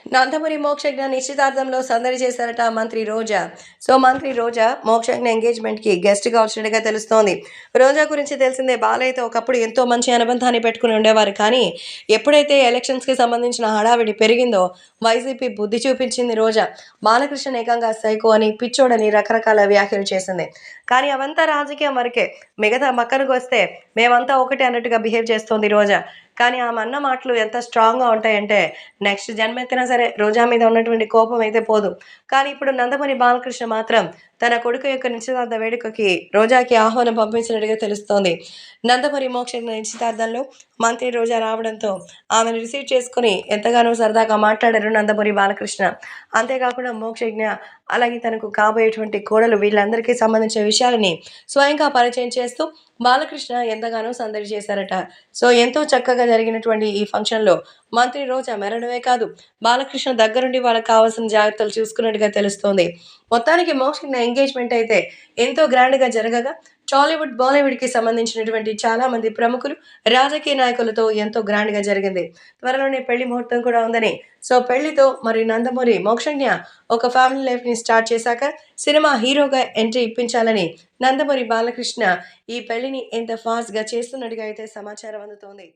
నందమూరి మోక్షజ్ఞ నిశ్చితార్థంలో సందడి చేశారట మంత్రి రోజా. మంత్రి రోజా మోక్షజ్ఞ ఎంగేజ్మెంట్‌కి గెస్ట్‌గా వచ్చినట్టుగా తెలుస్తోంది. రోజా గురించి తెలిసిందే, బాలయ్యతో ఒకప్పుడు ఎంతో మంచి అనుబంధాన్ని పెట్టుకొని ఉండేవారు. కానీ ఎప్పుడైతే ఎలక్షన్స్‌కి సంబంధించిన హడావిడి పెరిగిందో వైసీపీ బుద్ధి చూపించింది రోజా. బాలకృష్ణ ఏకంగా సైకో అని, పిచ్చోడని రకరకాల వ్యాఖ్యలు చేసింది. కానీ అవంతా రాజకీయం వరకే. మిగతా పక్కనకొస్తే మేమంతా ఒకటే అన్నట్టుగా బిహేవ్ చేస్తోంది రోజా. కానీ ఆమె అన్న మాటలు ఎంత స్ట్రాంగ్‌గా ఉంటాయంటే నెక్స్ట్ జన్మెత్తినా సరే రోజా మీద ఉన్నటువంటి కోపం అయితే పోదు. కానీ ఇప్పుడు నందమూరి బాలకృష్ణ మాత్రం తన కొడుకు యొక్క నిశ్చితార్థ వేడుకకి రోజాకి ఆహ్వానం పంపించినట్టుగా తెలుస్తోంది. నందమూరి మోక్ష నిశ్చితార్థంలో మంత్రి రోజా రావడంతో ఆమెను రిసీవ్ చేసుకొని ఎంతగానో సరదాగా మాట్లాడారు నందమూరి బాలకృష్ణ. అంతేకాకుండా మోక్షజ్ఞ, అలాగే తనకు కాబోయేటువంటి కోడలు, వీళ్ళందరికీ సంబంధించిన విషయాలని స్వయంగా పరిచయం చేస్తూ బాలకృష్ణ ఎంతగానో సందడి చేశారట. ఎంతో చక్కగా జరిగినటువంటి ఈ ఫంక్షన్‌లో మంత్రి రోజా మెరడమే కాదు, బాలకృష్ణ దగ్గరుండి వాళ్ళకి కావాల్సిన జాగ్రత్తలు చూసుకున్నట్టుగా తెలుస్తోంది. మొత్తానికి మోక్షజ్ఞ ఎంగేజ్‌మెంట్ అయితే ఎంతో గ్రాండ్‌గా జరగగా టాలీవుడ్, బాలీవుడ్‌కి సంబంధించినటువంటి చాలా మంది ప్రముఖులు, రాజకీయ నాయకులతో ఎంతో గ్రాండ్‌గా జరిగింది. త్వరలోనే పెళ్లి ముహూర్తం కూడా ఉందని, పెళ్లితో మరి నందమూరి మోక్షజ్ఞ ఒక ఫ్యామిలీ లైఫ్‌ని స్టార్ట్ చేశాక సినిమా హీరోగా ఎంట్రీ ఇప్పించాలని నందమూరి బాలకృష్ణ ఈ పెళ్లిని ఎంత ఫాస్ట్‌గా చేస్తున్నట్టుగా అయితే సమాచారం అందుతోంది.